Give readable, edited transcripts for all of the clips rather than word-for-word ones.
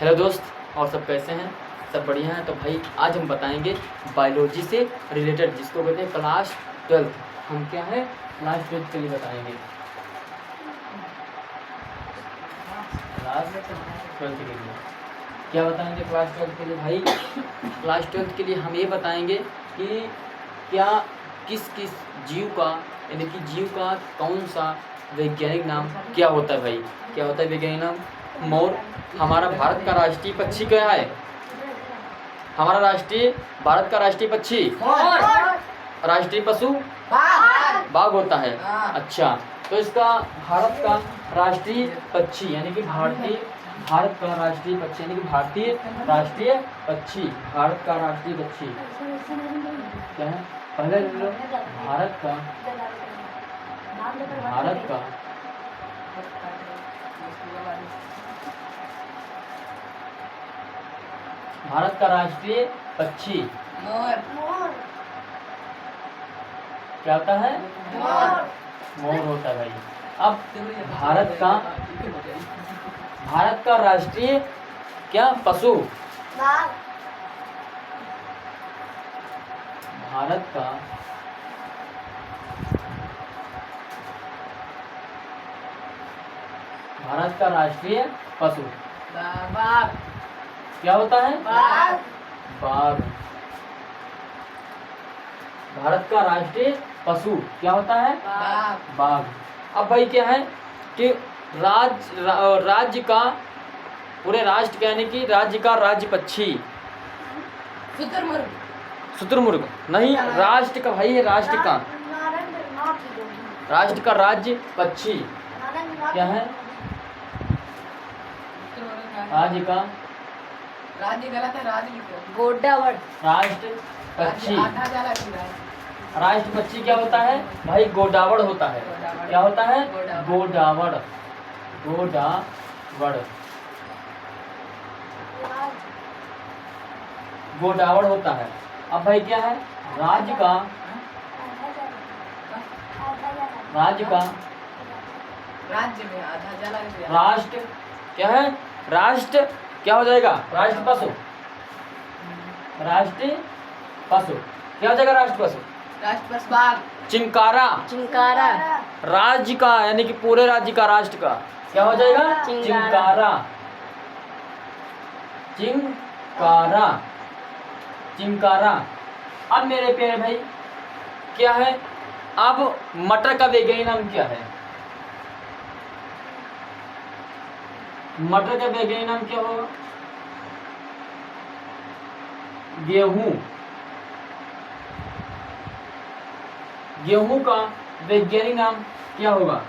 Hello दोस्त, और सब कैसे हैं? सब बढ़िया हैं। तो भाई आज हम बताएंगे बायोलॉजी से रिलेटेड, जिसको कहते हैं क्लास 12। हम क्या है क्लास 12 के लिए बताएंगे। क्लास 12 के लिए क्या बताएंगे? क्लास 12 के लिए भाई क्लास 12 के लिए हम ये बताएंगे कि क्या किस किस जीव का, यानी कि जीव का कौन सा वैज्ञानिक नाम क्या होता है। भाई क्या होता है वैज्ञानिक नाम? मोर। हमारा भारत का राष्ट्रीय पक्षी क्या है? हमारा भारत का राष्ट्रीय पक्षी, राष्ट्रीय पशु बाघ होता है। अच्छा, तो इसका भारत का राष्ट्रीय पक्षी यानी कि भारत का राष्ट्रीय पक्षी यानी कि भारतीय राष्ट्रीय पक्षी, भारत का राष्ट्रीय पक्षी क्या है? पहले भारत का राष्ट्रीय पक्षी क्या होता है? मोर होता है भाई। अब भारत का राष्ट्रीय क्या पशु? भारत का राष्ट्रीय पशु क्या होता है? बाघ। भारत का राष्ट्रीय पशु क्या होता है? बाघ। अब भाई क्या है कि राज्य का, पूरे राष्ट्र यानी कि राज्य का राज्य पक्षी शुतुरमुर्ग नहीं, राष्ट्र का भाई है, राष्ट्र का राज्य पक्षी क्या है? राज्य गलत है, गोडावड़। राष्ट्र पक्षी, राष्ट्र पक्षी क्या होता है भाई? गोडावड़ होता है। क्या होता है? गोडावड़ होता है। अब भाई क्या है? राज्य का राष्ट्र क्या है? राष्ट्र क्या हो जाएगा? राष्ट्र पशु क्या हो जाएगा? राष्ट्र पशु बाघ। चिंकारा। राज्य का यानी कि पूरे राज्य का, राष्ट्र का क्या हो जाएगा? चिंकारा। अब मेरे प्यारे भाई क्या है? अब मटर का वैज्ञानिक नाम क्या है? मटर का वैज्ञानिक नाम क्या होगा? गेहूं का वैज्ञानिक नाम क्या होगा?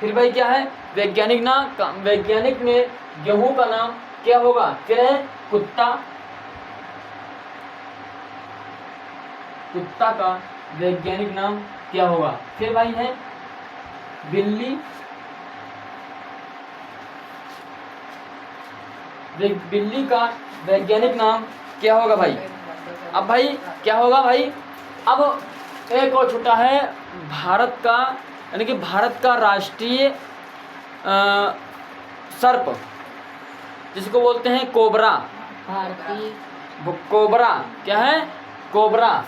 फिर भाई क्या है? वैज्ञानिक में गेहूं का नाम क्या होगा? क्या है? कुत्ता का वैज्ञानिक नाम क्या होगा? फिर भाई है बिल्ली का वैज्ञानिक नाम क्या होगा भाई? अब भाई क्या होगा भाई? अब एक और छुट्टा है भारत का, यानी कि भारत का राष्ट्रीय सर्प, जिसको बोलते हैं कोबरा। कोबरा क्या है? कोबरा।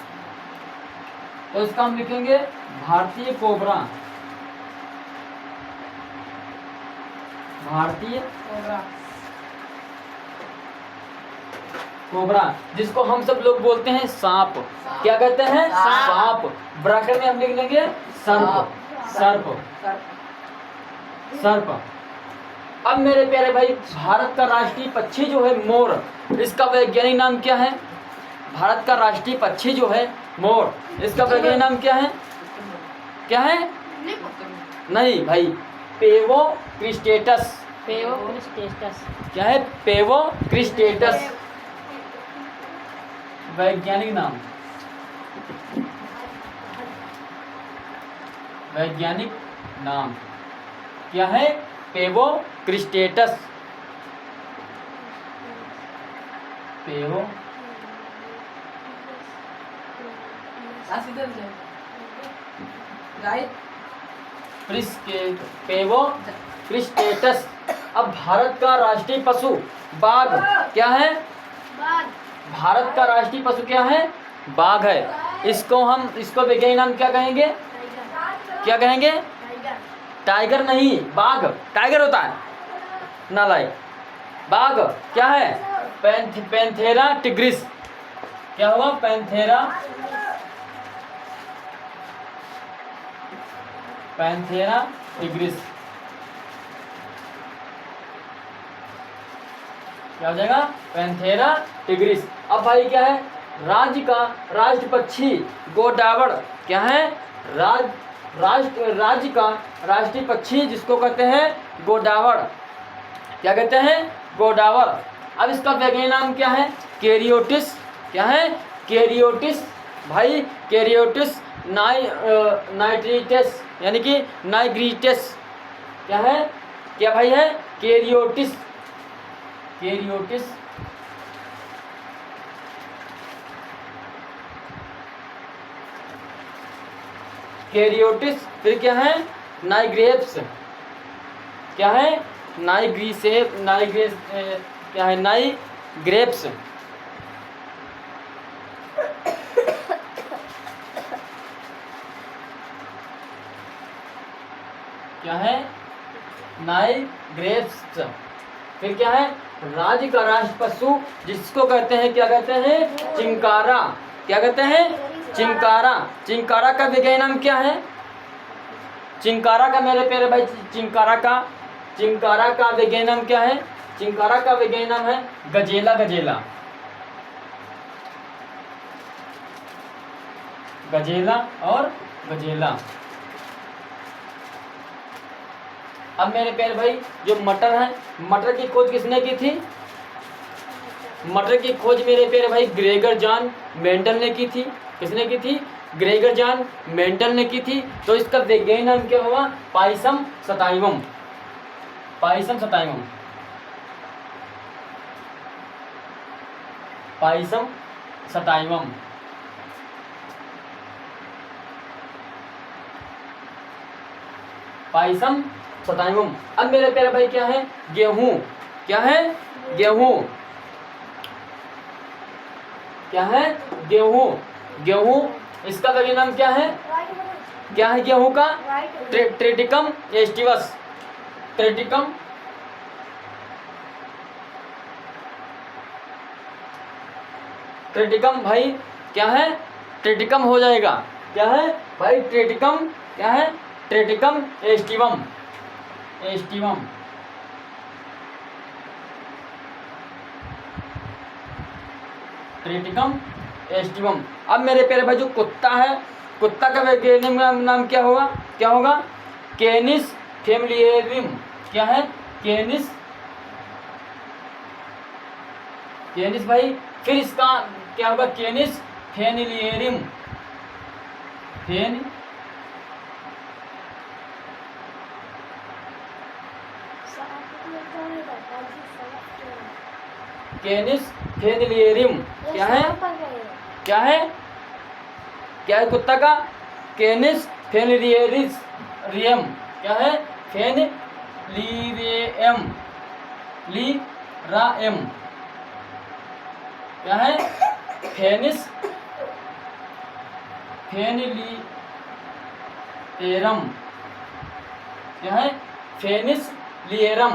तो इसका हम लिखेंगे भारतीय कोबरा, जिसको हम सब लोग बोलते हैं सांप। क्या कहते हैं? सांप। ब्रैकेट में हम लिख लेंगे सर्प। अब मेरे प्यारे भाई भारत का राष्ट्रीय पक्षी जो है मोर, इसका वैज्ञानिक नाम क्या है? भारत का राष्ट्रीय पक्षी जो है मोर, इसका वैज्ञानिक नाम क्या है? नहीं भाई, पेवोक्रिस्टेटस। क्या है? पेवोक्रिस्टेटस वैज्ञानिक नाम क्या है? पेवोक्रिस्टेटस। पेवोक्रिस्टेटस अब भारत का राष्ट्रीय पशु बाघ क्या है? भारत का राष्ट्रीय पशु क्या है? बाघ है। इसको वैज्ञानिक नाम क्या कहेंगे? क्या कहेंगे? टाइगर नहीं, बाघ। टाइगर होता है नालायक। बाघ क्या है? Panthera tigris. क्या हुआ? Panthera tigris. क्या हो जाएगा? Panthera tigris. अब भाई क्या है? राज्य का राष्ट्र पक्षी गोडावड़ क्या है? राज्य का राष्ट्रीय पक्षी जिसको कहते हैं गोडावड़। क्या कहते हैं? गोडावड़। अब इसका वैज्ञानिक नाम क्या है? कैरियोटिस। क्या है? कैरियोटिस। भाई कैरियोटिस नाइग्रिटेस यानी कि नाइग्रिटेस। क्या है? क्या भाई है? कैरियोटिस। कैरियोटिस। फिर क्या है? नाइग्रेप्स। क्या है? क्या है? नाइग्रेप्स। क्या है? नाइग्रेप्स। फिर क्या है? राज्य का राष्ट्र पशु जिसको कहते हैं क्या कहते हैं? चिंकारा। क्या कहते हैं? चिंकारा। चिंकारा का वैज्ञानिक नाम क्या है? चिंकारा का मेरे प्यारे भाई, चिंकारा का वैज्ञानिक नाम क्या है? चिंकारा का वैज्ञानिक नाम है गजेला। गजेला। अब मेरे प्यारे भाई जो मटर है, मटर की खोज किसने की थी? मटर की खोज मेरे प्यारे भाई ग्रेगर जॉन मेंडल ने की थी। किसने की थी? ग्रेगर जॉन मेंडल ने की थी। तो इसका वैज्ञानिक नाम क्या हुआ? Pisum sativum. Pisum sativum. अब मेरे प्यारे भाई क्या है? गेहूं। क्या है? गेहूं। क्या है? गेहूं। इसका वैज्ञानिक नाम क्या है? क्या है गेहूं का? ट्रिटिकम एस्टिवस। ट्रिटिकम भाई क्या है? ट्रिटिकम हो जाएगा। क्या है भाई? ट्रिटिकम। क्या है? Triticum aestivum. Triticum aestivum. अब मेरे प्यारे भाई जो कुत्ता है, कुत्ता का वैज्ञानिक नाम क्या होगा? कैनिस फेमिलियरियम। क्या है? कैनिस भाई। फिर इसका क्या होगा? कैनिस फेनिलियरियम। कैनिस फेनिलियरियम। क्या है? क्या है? क्या है कुत्ता का? कैनिस फेनिलियरियम। क्या है? फेनिलियरियम। क्या है? फेनिलियरम। क्या है? फेनिलियरम।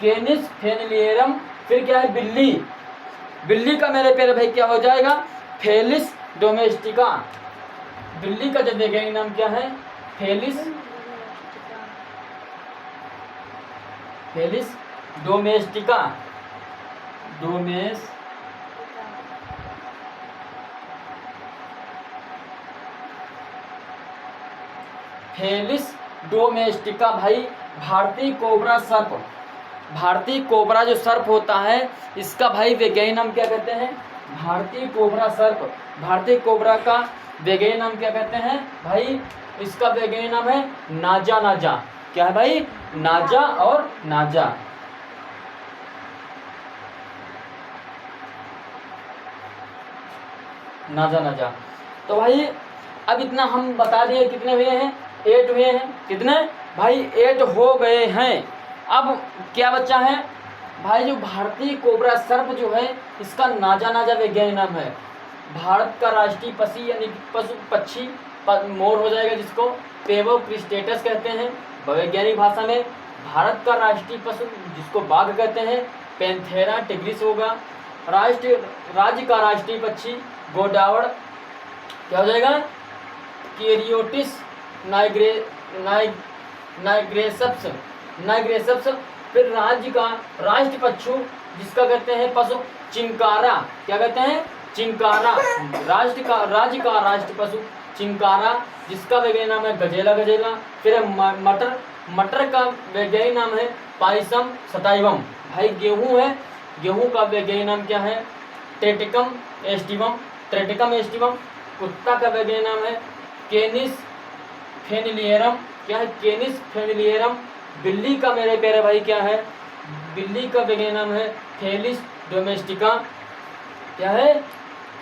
कैनिस फेनिलियरम। फिर क्या है? बिल्ली का मेरे प्यारे भाई क्या हो जाएगा? Felis domestica. बिल्ली का जब वैज्ञानिक नाम क्या है? Felis domestica. Felis domestica. भाई भारतीय कोबरा जो सर्प होता है, इसका भाई वैज्ञानिक नाम क्या कहते हैं? भारतीय कोबरा सर्प। भारतीय कोबरा का वैज्ञानिक नाम क्या कहते हैं भाई? इसका वैज्ञानिक नाम है नाजा। क्या है भाई? नाजा। नाजा। तो भाई अब इतना हम बता दिए। कितने हुए हैं? 8 हुए हैं। कितने भाई? 8 हो गए हैं। अब क्या बच्चा है भाई, जो भारतीय कोबरा सर्प जो है इसका नाजा नाजा वैज्ञानिक नाम है। भारत का राष्ट्रीय पक्षी यानी पशु पक्षी मोर हो जाएगा, जिसको पेवो क्रिस्टेटस कहते हैं वैज्ञानिक भाषा में। भारत का राष्ट्रीय पशु जिसको बाघ कहते हैं पैंथेरा टिग्रिस होगा। राज्य का राष्ट्रीय पक्षी गोडावड़ क्या हो जाएगा, कैरियोटिस नाइग्रेसप्स। फिर राज्य का राष्ट्र पशु जिसका कहते हैं पशु चिंकारा, क्या कहते हैं चिंकारा। राज्य का राष्ट्र पशु चिंकारा, जिसका वैज्ञानिक नाम है गजेला। फिर मटर का वैज्ञानिक नाम है पाइसम सटाइवम। भाई गेहूं है, गेहूं का वैज्ञानिक नाम क्या है ट्रेटिकम एस्टिवम। कुत्ता का वैज्ञानिक नाम है केनिस फेनिलियरम, क्या है केनिस फेनिलियरम। बिल्ली का मेरे प्यारे भाई क्या है, बिल्ली का वैज्ञानिक नाम है फेलिस डोमेस्टिका, क्या है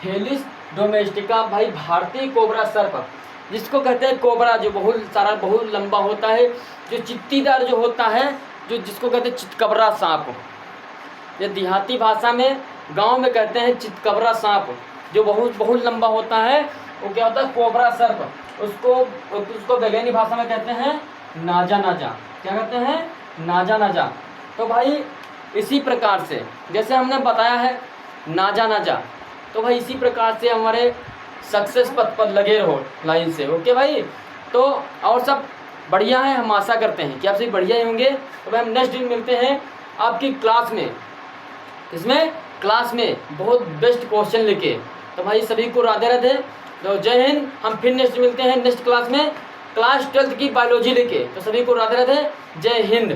फेलिस डोमेस्टिका। भाई भारतीय कोबरा सर्प जिसको कहते हैं कोबरा, जो बहुत लंबा होता है, जो चित्तीदार जो होता है, जो जिसको कहते हैं चितकबरा सांप। ये देहाती भाषा में गांव में कहते हैं चितकबरा सांप, जो बहुत लंबा होता है, वो क्या होता है कोबरा सर्प। उसको वैज्ञानिक भाषा में कहते हैं नाजा। क्या कहते हैं नाजा। तो भाई इसी प्रकार से जैसे हमने बताया है नाजा, तो भाई इसी प्रकार से हमारे सक्सेस पथ पर लगे रहो लाइन से। ओके भाई, तो और सब बढ़िया है, हम आशा करते हैं कि आप सभी बढ़िया ही होंगे। तो भाई हम नेक्स्ट दिन मिलते हैं आपकी क्लास में, इसमें क्लास में बहुत बेस्ट क्वेश्चन लेके। तो भाई सभी को राधे। तो जय हिंद। हम फिर नेक्स्ट मिलते हैं नेक्स्ट क्लास में, क्लास 12th की बायोलॉजी लेके। तो सभी को राधे, जय हिंद।